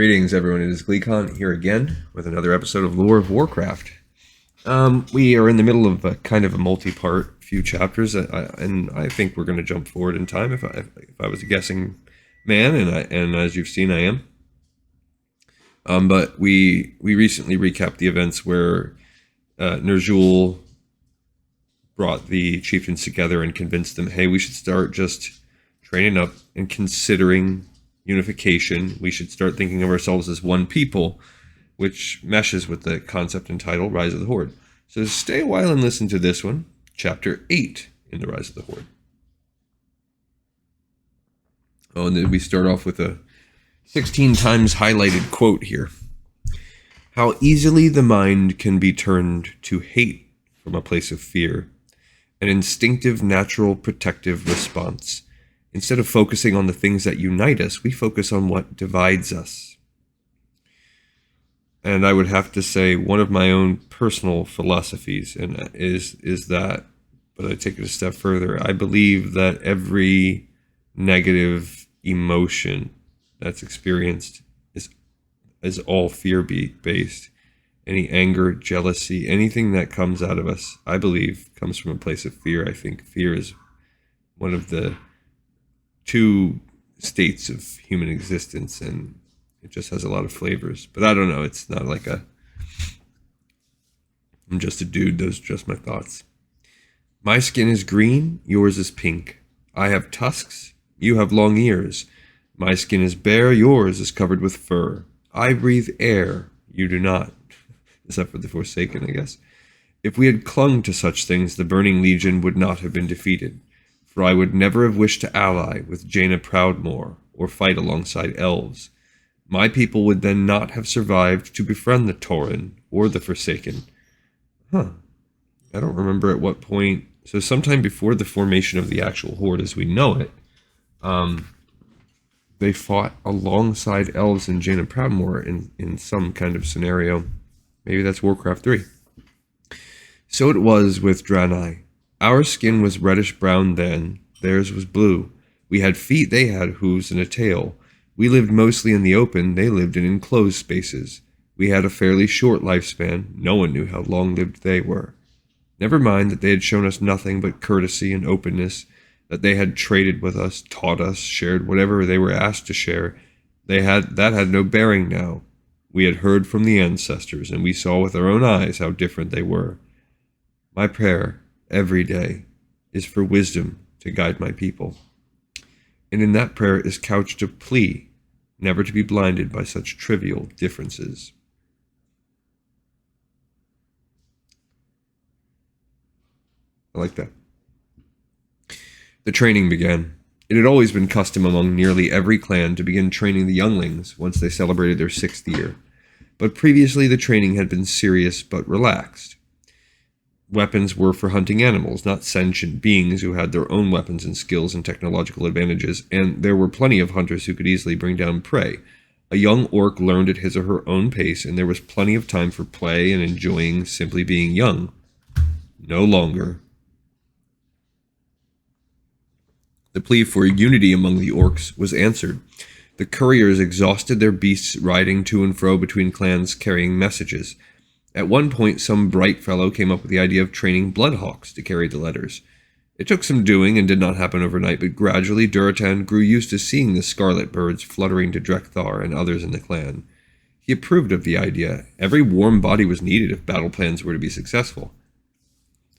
Greetings, everyone. It is Gleekon here again with another episode of Lore of Warcraft. We are in the middle of a kind of a multi-part few chapters, and I think we're going to jump forward in time. If I was a guessing man, and as you've seen, I am. But we recently recapped the events where Ner'zhul brought the chieftains together and convinced them, hey, we should start just training up and considering unification. We should start thinking of ourselves as one people, which meshes with the concept and title, Rise of the Horde. So stay a while and listen to this one, Chapter 8 in the Rise of the Horde. Oh, and then we start off with a 16 times highlighted quote here. How easily the mind can be turned to hate from a place of fear, an instinctive, natural, protective response. Instead of focusing on the things that unite us, we focus on what divides us. And I would have to say one of my own personal philosophies is that, but I take it a step further, I believe that every negative emotion that's experienced is all fear-based. Any anger, jealousy, anything that comes out of us, I believe, comes from a place of fear. I think fear is one of the two states of human existence, and it just has a lot of flavors. But I don't know, it's not like I'm just a dude, those are just my thoughts. My skin is green, yours is pink. I have tusks, you have long ears. My skin is bare, yours is covered with fur. I breathe air, you do not. Except for the Forsaken, I guess. If we had clung to such things, the Burning Legion would not have been defeated. For I would never have wished to ally with Jaina Proudmoore or fight alongside elves. My people would then not have survived to befriend the Tauren or the Forsaken. I don't remember at what point. So sometime before the formation of the actual Horde as we know it, they fought alongside elves and Jaina Proudmoore in some kind of scenario. Maybe that's Warcraft 3. So it was with draenei. Our skin was reddish-brown then, theirs was blue. We had feet, they had hooves and a tail. We lived mostly in the open, they lived in enclosed spaces. We had a fairly short lifespan, no one knew how long-lived they were. Never mind that they had shown us nothing but courtesy and openness, that they had traded with us, taught us, shared whatever they were asked to share. That had no bearing now. We had heard from the ancestors, and we saw with our own eyes how different they were. My prayer every day is for wisdom to guide my people. And in that prayer is couched a plea never to be blinded by such trivial differences. I like that. The training began. It had always been custom among nearly every clan to begin training the younglings once they celebrated their 6th year. But previously the training had been serious but relaxed. Weapons were for hunting animals, not sentient beings who had their own weapons and skills and technological advantages, and there were plenty of hunters who could easily bring down prey. A young orc learned at his or her own pace, and there was plenty of time for play and enjoying simply being young. No longer. The plea for unity among the orcs was answered. The couriers exhausted their beasts riding to and fro between clans carrying messages. At one point, some bright fellow came up with the idea of training bloodhawks to carry the letters. It took some doing and did not happen overnight, but gradually Durotan grew used to seeing the scarlet birds fluttering to Drekthar and others in the clan. He approved of the idea. Every warm body was needed if battle plans were to be successful.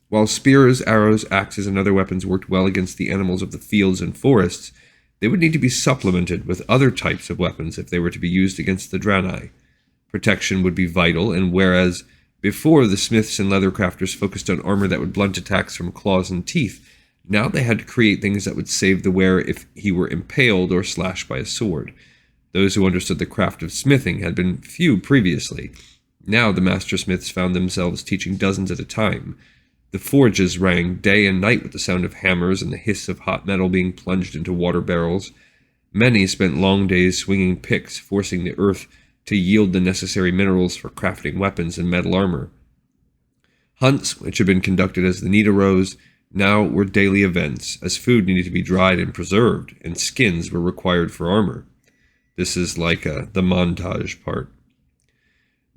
While spears, arrows, axes, and other weapons worked well against the animals of the fields and forests, they would need to be supplemented with other types of weapons if they were to be used against the draenei. Protection would be vital, and whereas before the smiths and leathercrafters focused on armor that would blunt attacks from claws and teeth, now they had to create things that would save the wearer if he were impaled or slashed by a sword. Those who understood the craft of smithing had been few previously. Now the master smiths found themselves teaching dozens at a time. The forges rang day and night with the sound of hammers and the hiss of hot metal being plunged into water barrels. Many spent long days swinging picks, forcing the earth to yield the necessary minerals for crafting weapons and metal armor. Hunts, which had been conducted as the need arose, now were daily events, as food needed to be dried and preserved, and skins were required for armor. This is like the montage part.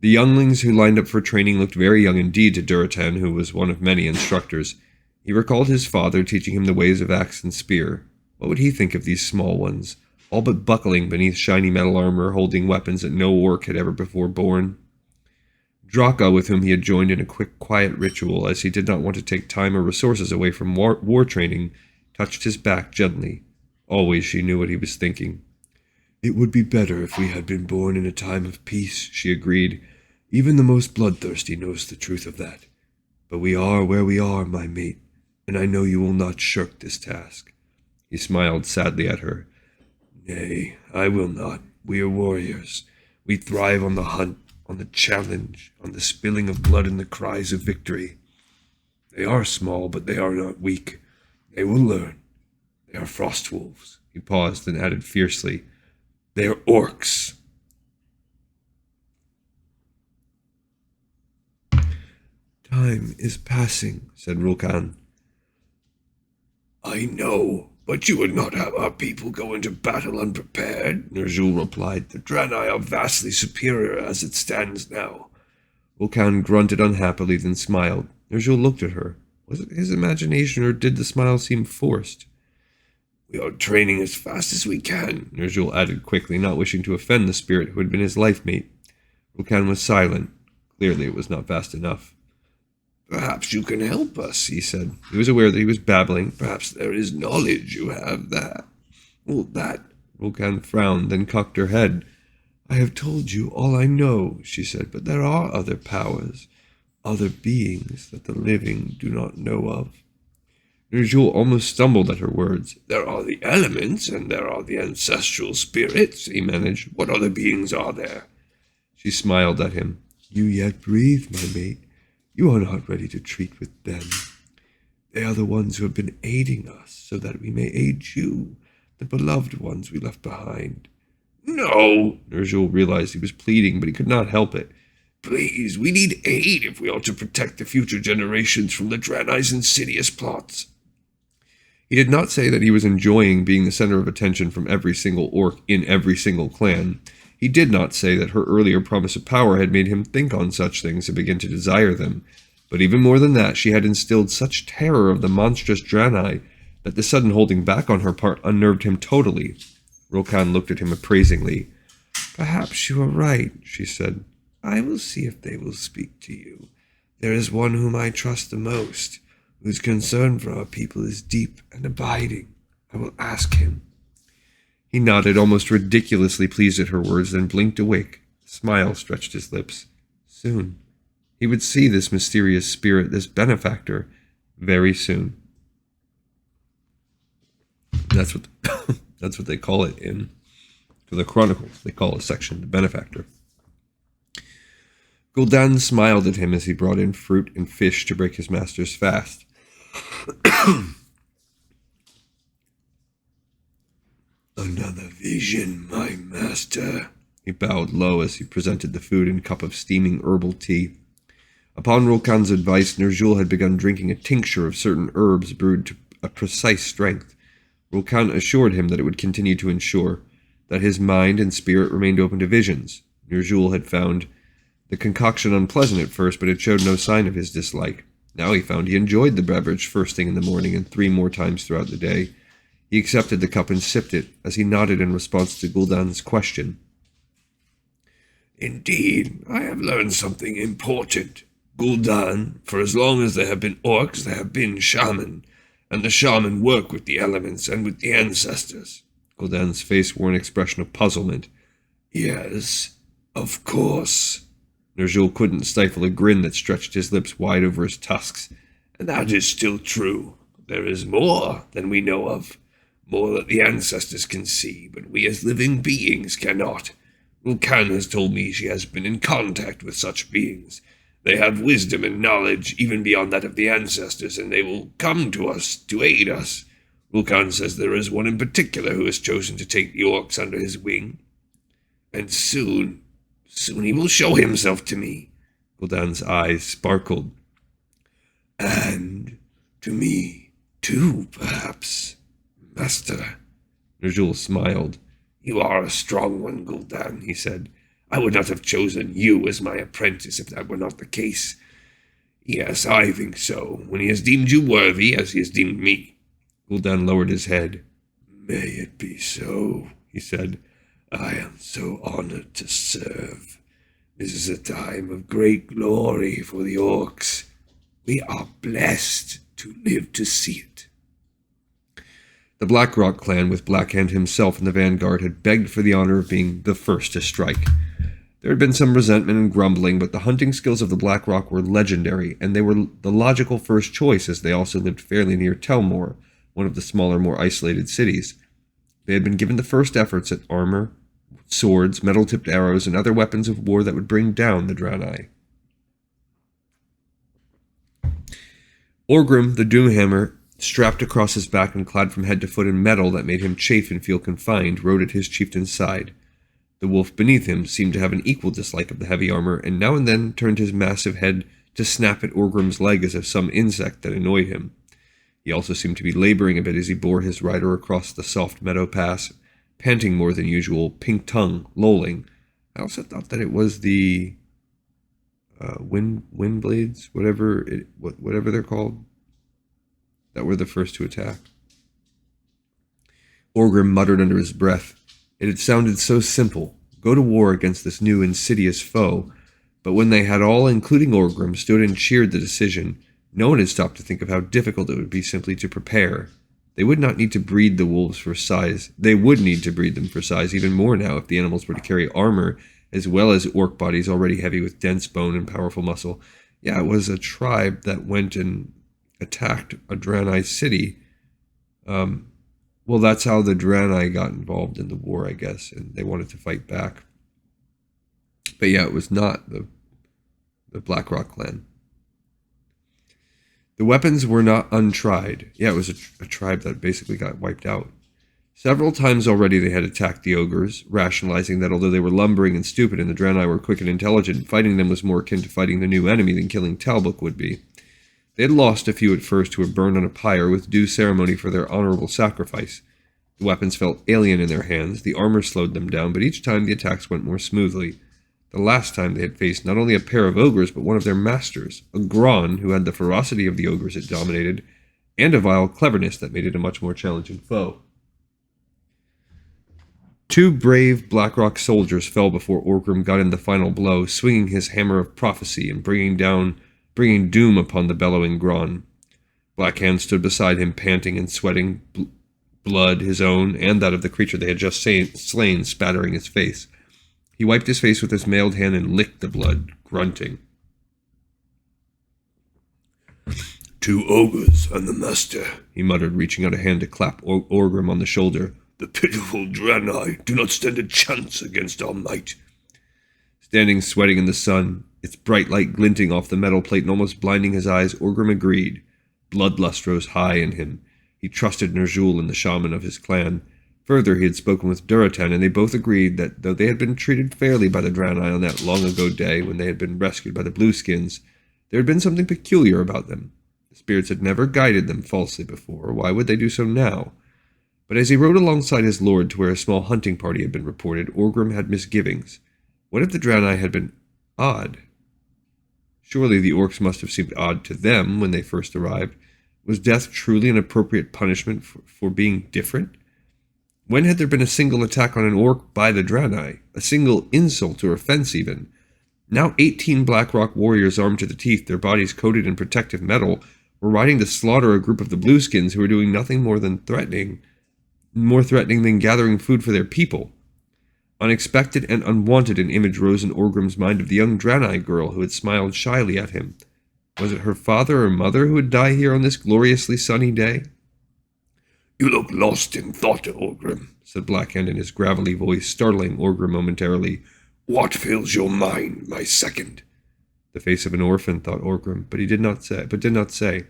The younglings who lined up for training looked very young indeed to Duratan, who was one of many instructors. He recalled his father teaching him the ways of axe and spear. What would he think of these small ones, all but buckling beneath shiny metal armor, holding weapons that no orc had ever before borne? Draka, with whom he had joined in a quick, quiet ritual, as he did not want to take time or resources away from war training, touched his back gently. Always she knew what he was thinking. "It would be better if we had been born in a time of peace," she agreed. "Even the most bloodthirsty knows the truth of that. But we are where we are, my mate, and I know you will not shirk this task." He smiled sadly at her. "Nay, I will not. We are warriors. We thrive on the hunt, on the challenge, on the spilling of blood and the cries of victory. They are small, but they are not weak. They will learn. They are frost wolves." He paused and added fiercely, "They are orcs." "Time is passing," said Rulkan. "I know, but you would not have our people go into battle unprepared," Ner'zhul replied. "The draenei are vastly superior as it stands now." Rulkan grunted unhappily, then smiled. Ner'zhul looked at her. Was it his imagination, or did the smile seem forced? "We are training as fast as we can," Ner'zhul added quickly, not wishing to offend the spirit who had been his life mate. Rulkan was silent. Clearly it was not fast enough. "Perhaps you can help us," he said. He was aware that he was babbling. "Perhaps there is knowledge you have that." "Well, that..." Rulkan frowned, then cocked her head. "I have told you all I know," she said, "but there are other powers, other beings that the living do not know of." Ner'zhul almost stumbled at her words. "There are the elements, and there are the ancestral spirits," he managed. "What other beings are there?" She smiled at him. "You yet breathe, my mate. You are not ready to treat with them. They are the ones who have been aiding us, so that we may aid you, the beloved ones we left behind." "No!" Ner'zhul realized he was pleading, but he could not help it. "Please, we need aid if we are to protect the future generations from the draenei's insidious plots." He did not say that he was enjoying being the center of attention from every single orc in every single clan. He did not say that her earlier promise of power had made him think on such things and begin to desire them. But even more than that, she had instilled such terror of the monstrous draenei that the sudden holding back on her part unnerved him totally. Rulkan looked at him appraisingly. "Perhaps you are right," she said. "I will see if they will speak to you. There is one whom I trust the most, whose concern for our people is deep and abiding. I will ask him." He nodded, almost ridiculously pleased at her words, then blinked awake. A smile stretched his lips. Soon. He would see this mysterious spirit, this benefactor, very soon. That's what that's what they call it in the Chronicles. They call a section the benefactor. Gul'dan smiled at him as he brought in fruit and fish to break his master's fast. "Another vision, my master." He bowed low as he presented the food and cup of steaming herbal tea. Upon Rulkan's advice, Ner'zhul had begun drinking a tincture of certain herbs brewed to a precise strength. Rulkan assured him that it would continue to ensure that his mind and spirit remained open to visions. Ner'zhul had found the concoction unpleasant at first, but it showed no sign of his dislike. Now he found he enjoyed the beverage first thing in the morning and 3 more times throughout the day. He accepted the cup and sipped it, as he nodded in response to Gul'dan's question. "Indeed, I have learned something important. Gul'dan, for as long as there have been orcs, there have been shaman, and the shaman work with the elements and with the ancestors." Gul'dan's face wore an expression of puzzlement. "Yes, of course." Ner'zhul couldn't stifle a grin that stretched his lips wide over his tusks. "And that is still true. There is more than we know of. More that the ancestors can see, but we as living beings cannot. Rulkan has told me she has been in contact with such beings. They have wisdom and knowledge even beyond that of the ancestors, and they will come to us to aid us. Rulkan says there is one in particular who has chosen to take the orcs under his wing. And soon he will show himself to me." Gul'dan's eyes sparkled. "And to me, too, perhaps, Master." Ner'zhul smiled. "You are a strong one, Gul'dan," he said. "I would not have chosen you as my apprentice if that were not the case. Yes, I think so, when he has deemed you worthy, as he has deemed me." Gul'dan lowered his head. "May it be so," he said. "I am so honored to serve. This is a time of great glory for the orcs. We are blessed to live to see it." The Blackrock clan, with Blackhand himself in the vanguard, had begged for the honor of being the first to strike. There had been some resentment and grumbling, but the hunting skills of the Blackrock were legendary, and they were the logical first choice as they also lived fairly near Telmore, one of the smaller, more isolated cities. They had been given the first efforts at armor, swords, metal-tipped arrows, and other weapons of war that would bring down the draenei. Orgrim, the Doomhammer, strapped across his back and clad from head to foot in metal that made him chafe and feel confined, rode at his chieftain's side. The wolf beneath him seemed to have an equal dislike of the heavy armor, and now and then turned his massive head to snap at Orgrim's leg as if some insect that annoyed him. He also seemed to be laboring a bit as he bore his rider across the soft meadow pass, panting more than usual, pink tongue lolling. I also thought that it was the wind blades, whatever they're called, that were the first to attack. Orgrim muttered under his breath. It had sounded so simple, go to war against this new insidious foe, but when they had all, including Orgrim, stood and cheered the decision, no one had stopped to think of how difficult it would be simply to prepare. They would not need to breed the wolves for size. They would need to breed them for size even more now if the animals were to carry armor, as well as orc bodies already heavy with dense bone and powerful muscle. Yeah, it was a tribe that went and attacked a draenei city. Well, that's how the draenei got involved in the war, I guess, and they wanted to fight back. But yeah, it was not the Blackrock clan. The weapons were not untried. Yeah, it was a tribe that basically got wiped out. Several times already they had attacked the ogres, rationalizing that although they were lumbering and stupid and the draenei were quick and intelligent, fighting them was more akin to fighting the new enemy than killing Talbuk would be. They had lost a few at first who were burned on a pyre with due ceremony for their honorable sacrifice. The weapons felt alien in their hands, the armor slowed them down, but each time the attacks went more smoothly. The last time they had faced not only a pair of ogres, but one of their masters, a Gron who had the ferocity of the ogres it dominated, and a vile cleverness that made it a much more challenging foe. Two brave Blackrock soldiers fell before Orgrim got in the final blow, swinging his hammer of prophecy and bringing doom upon the bellowing Gron. Blackhand stood beside him, panting and sweating, blood, his own, and that of the creature they had just slain, spattering his face. He wiped his face with his mailed hand and licked the blood, grunting. "Two ogres and the master," he muttered, reaching out a hand to clap Orgrim on the shoulder. "The pitiful draenei do not stand a chance against our might." Standing sweating in the sun, its bright light glinting off the metal plate and almost blinding his eyes, Orgrim agreed. Bloodlust rose high in him. He trusted Ner'zhul and the shaman of his clan. Further, he had spoken with Durotan, and they both agreed that though they had been treated fairly by the draenei on that long-ago day when they had been rescued by the Blueskins, there had been something peculiar about them. The spirits had never guided them falsely before. Why would they do so now? But as he rode alongside his lord to where a small hunting party had been reported, Orgrim had misgivings. What if the draenei had been odd? Surely the orcs must have seemed odd to them when they first arrived. Was death truly an appropriate punishment for being different? When had there been a single attack on an orc by the draenei? A single insult or offense even? Now 18 Blackrock warriors armed to the teeth, their bodies coated in protective metal, were riding to slaughter a group of the Blueskins who were doing nothing more threatening than gathering food for their people. Unexpected and unwanted an image rose in Orgrim's mind of the young draenei girl who had smiled shyly at him. Was it her father or mother who would die here on this gloriously sunny day? "You look lost in thought, Orgrim," said Blackhand in his gravelly voice, startling Orgrim momentarily. "What fills your mind, my second?" The face of an orphan, thought Orgrim, but did not say.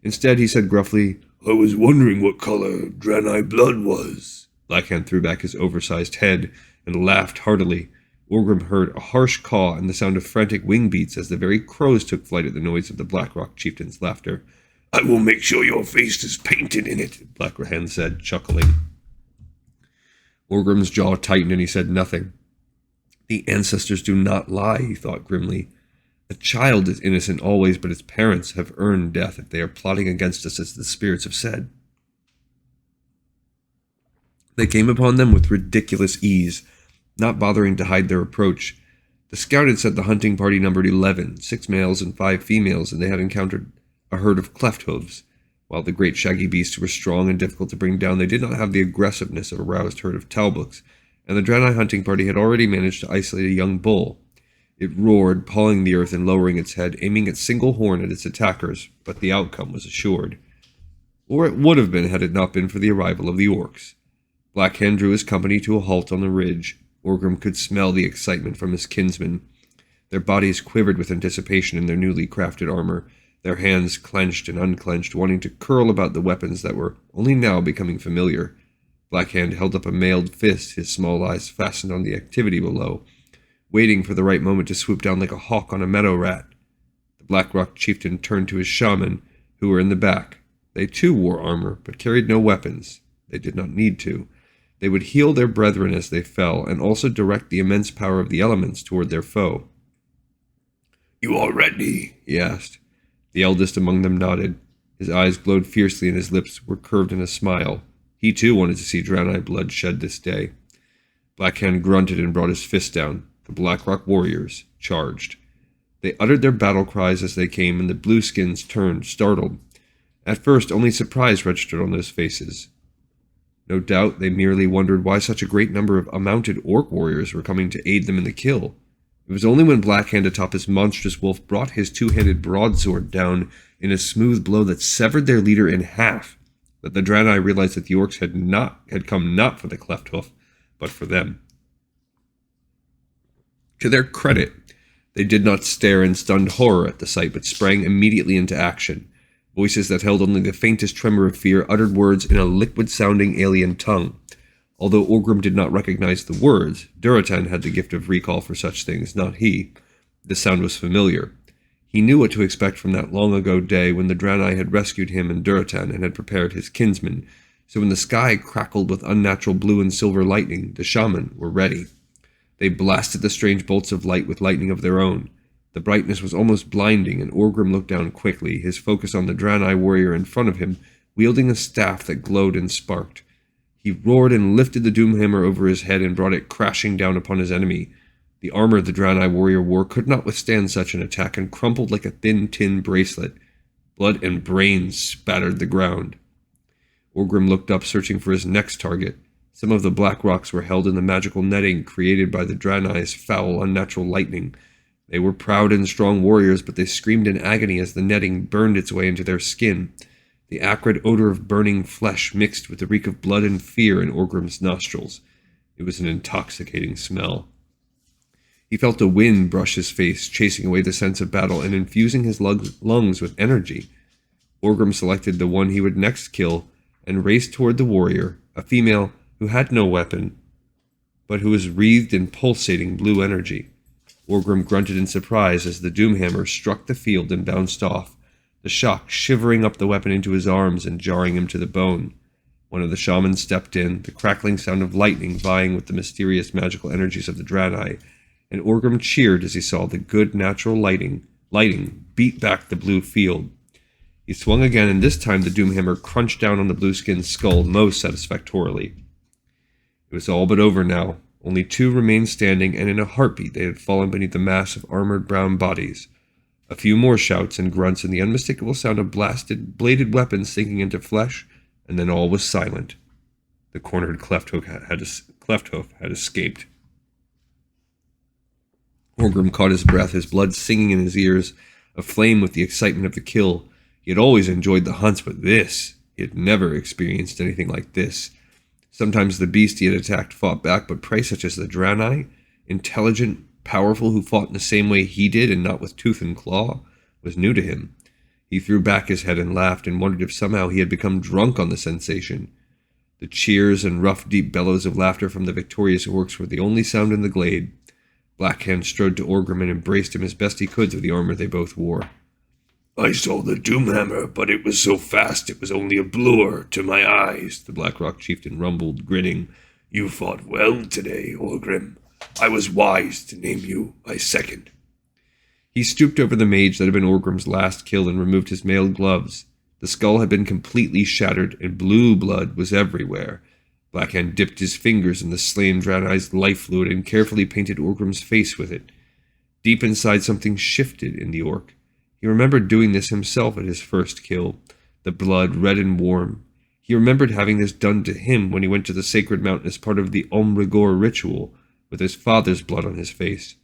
Instead, he said gruffly, "I was wondering what color draenei blood was." Blackhand threw back his oversized head and laughed heartily. Orgrim heard a harsh caw and the sound of frantic wing beats as the very crows took flight at the noise of the Blackrock chieftain's laughter. "I will make sure your face is painted in it," Blackhand said, chuckling. Orgrim's jaw tightened and he said nothing. The ancestors do not lie, he thought grimly. A child is innocent always, but its parents have earned death if they are plotting against us, as the spirits have said. They came upon them with ridiculous ease, not bothering to hide their approach. The scout had said the hunting party numbered 11, 6 males and 5 females, and they had encountered a herd of cleft hooves. While the great shaggy beasts were strong and difficult to bring down, they did not have the aggressiveness of a roused herd of talbuks, and the draenei hunting party had already managed to isolate a young bull. It roared, pawing the earth and lowering its head, aiming its single horn at its attackers, but the outcome was assured. Or it would have been had it not been for the arrival of the orcs. Black Hand drew his company to a halt on the ridge. Orgrim could smell the excitement from his kinsmen. Their bodies quivered with anticipation in their newly crafted armor, their hands clenched and unclenched, wanting to curl about the weapons that were only now becoming familiar. Black Hand held up a mailed fist, his small eyes fastened on the activity below, waiting for the right moment to swoop down like a hawk on a meadow rat. The Blackrock chieftain turned to his shaman, who were in the back. They too wore armor, but carried no weapons. They did not need to. They would heal their brethren as they fell, and also direct the immense power of the elements toward their foe. "You are ready?" he asked. The eldest among them nodded. His eyes glowed fiercely and his lips were curved in a smile. He too wanted to see draenei blood shed this day. Black Hand grunted and brought his fist down. The Blackrock warriors charged. They uttered their battle cries as they came, and the blueskins turned, startled. At first, only surprise registered on those faces. No doubt they merely wondered why such a great number of unmounted orc warriors were coming to aid them in the kill. It was only when Black Hand atop his monstrous wolf brought his two-handed broadsword down in a smooth blow that severed their leader in half that the draenei realized that the orcs had come not for the cleft hoof, but for them. To their credit, they did not stare in stunned horror at the sight, but sprang immediately into action. Voices that held only the faintest tremor of fear uttered words in a liquid-sounding alien tongue. Although Orgrim did not recognize the words, Durotan had the gift of recall for such things, not he. The sound was familiar. He knew what to expect from that long-ago day when the draenei had rescued him and Durotan and had prepared his kinsmen, so when the sky crackled with unnatural blue and silver lightning, the shaman were ready. They blasted the strange bolts of light with lightning of their own. The brightness was almost blinding, and Orgrim looked down quickly, his focus on the draenei warrior in front of him, wielding a staff that glowed and sparked. He roared and lifted the doomhammer over his head and brought it crashing down upon his enemy. The armor the draenei warrior wore could not withstand such an attack and crumpled like a thin tin bracelet. Blood and brains spattered the ground. Orgrim looked up, searching for his next target. Some of the black rocks were held in the magical netting created by the draenei's foul, unnatural lightning. They were proud and strong warriors, but they screamed in agony as the netting burned its way into their skin. The acrid odor of burning flesh mixed with the reek of blood and fear in Orgrim's nostrils. It was an intoxicating smell. He felt a wind brush his face, chasing away the sense of battle and infusing his lungs with energy. Orgrim selected the one he would next kill and raced toward the warrior, a female who had no weapon, but who was wreathed in pulsating blue energy. Orgrim grunted in surprise as the doomhammer struck the field and bounced off, the shock shivering up the weapon into his arms and jarring him to the bone. One of the shamans stepped in, the crackling sound of lightning vying with the mysterious magical energies of the draenei, and Orgrim cheered as he saw the good natural lighting beat back the blue field. He swung again, and this time the doomhammer crunched down on the blueskin's skull most satisfactorily. It was all but over now. Only two remained standing, and in a heartbeat they had fallen beneath the mass of armored brown bodies. A few more shouts and grunts and the unmistakable sound of bladed weapons sinking into flesh, and then all was silent. The cornered cleft hoof had escaped. Orgrim caught his breath, his blood singing in his ears, aflame with the excitement of the kill. He had always enjoyed the hunts, but this, he had never experienced anything like this. Sometimes the beast he had attacked fought back, but prey such as the draenei, intelligent, powerful, who fought in the same way he did and not with tooth and claw, was new to him. He threw back his head and laughed and wondered if somehow he had become drunk on the sensation. The cheers and rough, deep bellows of laughter from the victorious orcs were the only sound in the glade. Black Hand strode to Orgrim and embraced him as best he could through the armor they both wore. "I saw the doomhammer, but it was so fast it was only a blur to my eyes," the Blackrock chieftain rumbled, grinning. You fought well today, Orgrim. I was wise to name you my second. He stooped over the mage that had been Orgrim's last kill and removed his mailed gloves. The skull had been completely shattered, and blue blood was everywhere. Blackhand dipped his fingers in the slain draenei's life fluid and carefully painted Orgrim's face with it. Deep inside, something shifted in the orc. He remembered doing this himself at his first kill, the blood red and warm. He remembered having this done to him when he went to the sacred mountain as part of the Omrigor ritual, with his father's blood on his face.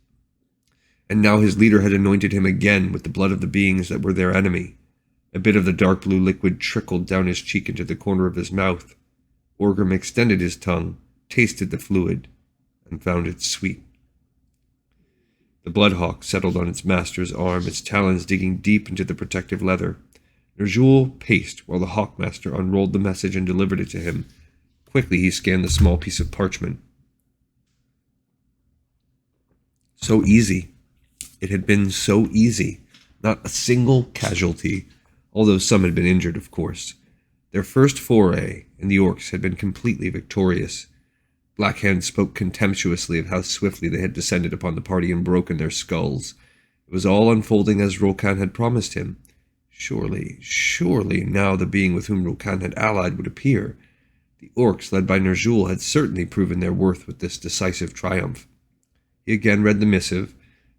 And now his leader had anointed him again with the blood of the beings that were their enemy. A bit of the dark blue liquid trickled down his cheek into the corner of his mouth. Orgrim extended his tongue, tasted the fluid, and found it sweet. The bloodhawk settled on its master's arm, its talons digging deep into the protective leather. Ner'zhul paced while the hawkmaster unrolled the message and delivered it to him. Quickly he scanned the small piece of parchment. So easy. It had been so easy. Not a single casualty, although some had been injured, of course. Their first foray, and the orcs had been completely victorious. Blackhand spoke contemptuously of how swiftly they had descended upon the party and broken their skulls. It was all unfolding as Rokan had promised him. Surely now the being with whom Rokan had allied would appear. The orcs, led by Ner'zhul, had certainly proven their worth with this decisive triumph. He again read the missive.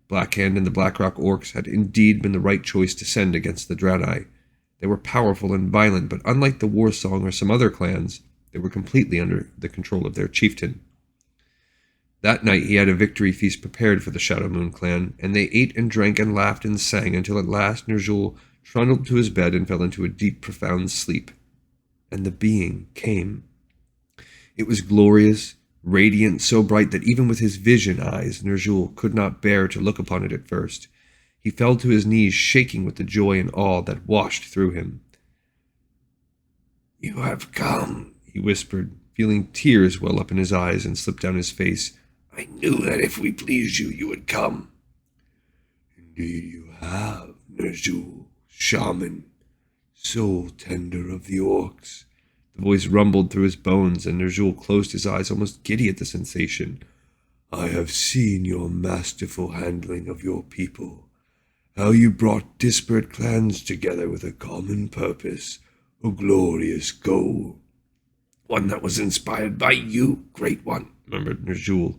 Blackhand and the Blackrock orcs had indeed been the right choice to send against the draenei. They were powerful and violent, but unlike the Warsong or some other clans, they were completely under the control of their chieftain. That night he had a victory feast prepared for the Shadow Moon clan, and they ate and drank and laughed and sang until at last Ner'zhul trundled to his bed and fell into a deep, profound sleep. And the being came. It was glorious, radiant, so bright that even with his vision eyes, Ner'zhul could not bear to look upon it at first. He fell to his knees, shaking with the joy and awe that washed through him. You have come, he whispered, feeling tears well up in his eyes and slip down his face. I knew that if we pleased you, you would come. Indeed you have, Ner'zhul, shaman, soul tender of the orcs. The voice rumbled through his bones, and Ner'zhul closed his eyes, almost giddy at the sensation. I have seen your masterful handling of your people, how you brought disparate clans together with a common purpose, a glorious goal. One that was inspired by you, Great One, murmured Ner'zhul.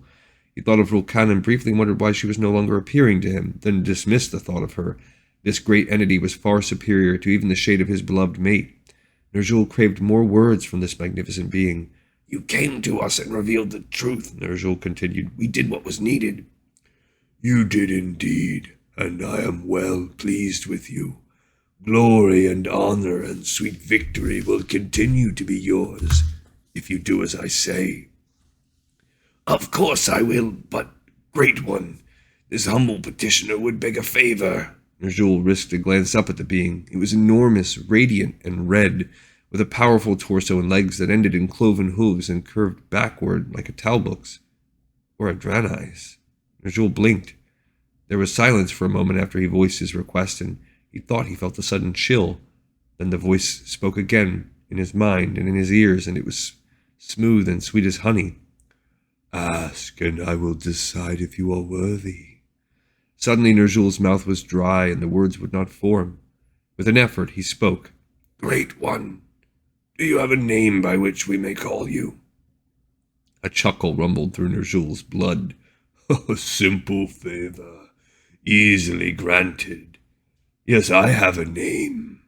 He thought of Rokan and briefly wondered why she was no longer appearing to him, then dismissed the thought of her. This great entity was far superior to even the shade of his beloved mate. Ner'zhul craved more words from this magnificent being. You came to us and revealed the truth, Ner'zhul continued. We did what was needed. You did indeed, and I am well pleased with you. Glory and honor and sweet victory will continue to be yours, if you do as I say. Of course I will, but, Great One, this humble petitioner would beg a favor. Ner'zhul risked a glance up at the being. It was enormous, radiant, and red, with a powerful torso and legs that ended in cloven hooves and curved backward like a Talbuk's, or a draenei's. Ner'zhul blinked. There was silence for a moment after he voiced his request, and he thought he felt a sudden chill. Then the voice spoke again, in his mind and in his ears, and it was smooth and sweet as honey. Ask, and I will decide if you are worthy. Suddenly Ner'zhul's mouth was dry, and the words would not form. With an effort, he spoke. Great One, do you have a name by which we may call you? A chuckle rumbled through Ner'zhul's blood. A simple favor, easily granted. Yes, I have a name.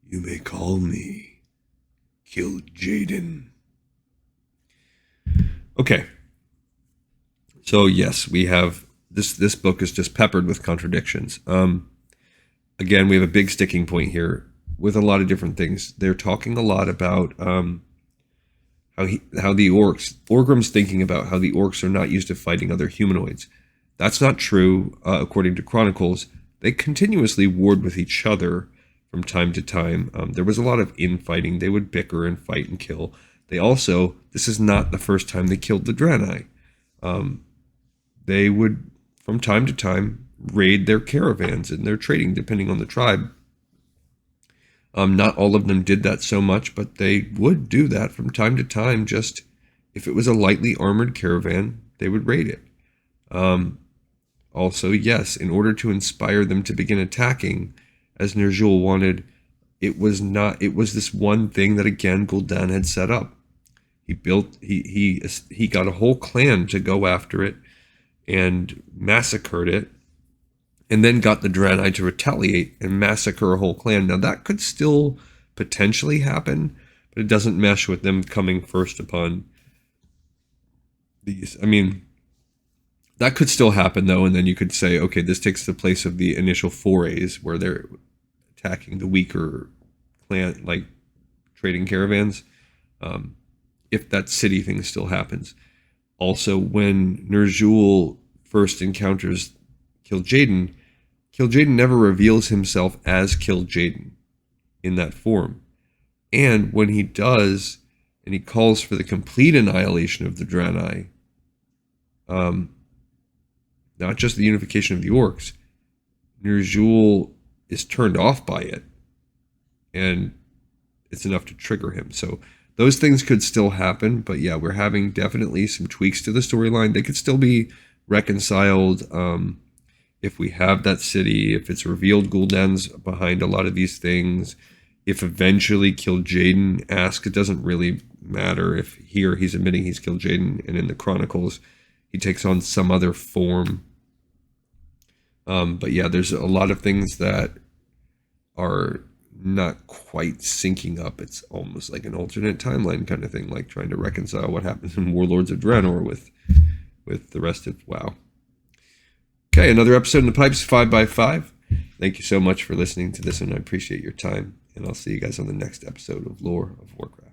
You may call me Kil'jaeden. Okay. So yes, we have this book is just peppered with contradictions. Again, we have a big sticking point here with a lot of different things. They're talking a lot about how the orcs, Orgrim's thinking about how the orcs are not used to fighting other humanoids. That's not true, according to Chronicles. They continuously warred with each other from time to time. There was a lot of infighting. They would bicker and fight and kill. They also, this is not the first time they killed the draenei. They would, from time to time, raid their caravans and their trading, depending on the tribe. Not all of them did that so much, but they would do that from time to time, just If it was a lightly armored caravan, they would raid it. Also, yes, in order to inspire them to begin attacking, as Ner'zhul wanted, it was this one thing that again Gul'dan had set up. He got a whole clan to go after it and massacred it, and then got the draenei to retaliate and massacre a whole clan. Now that could still potentially happen, but it doesn't mesh with them coming first upon these. I mean, that could still happen though, and then you could say, okay, this takes the place of the initial forays where they're attacking the weaker clan, like trading caravans. If that city thing still happens. Also, when Ner'zhul first encounters Kil'jaeden never reveals himself as Kil'jaeden in that form. And when he does, and he calls for the complete annihilation of the draenei, not just the unification of the orcs, Ner'zhul is turned off by it, and it's enough to trigger him. So those things could still happen, but yeah, we're having definitely some tweaks to the storyline. They could still be reconciled if we have that city, if it's revealed Gul'dan's behind a lot of these things, if eventually Kil'jaeden asks, it doesn't really matter if here he's admitting he's Kil'jaeden, and in the Chronicles he takes on some other form. But yeah, there's a lot of things that are not quite syncing up. It's almost like an alternate timeline kind of thing, like trying to reconcile what happens in Warlords of Draenor with the rest of WoW. Okay, another episode in the pipes, 5x5. Thank you so much for listening to this, and I appreciate your time. And I'll see you guys on the next episode of Lore of Warcraft.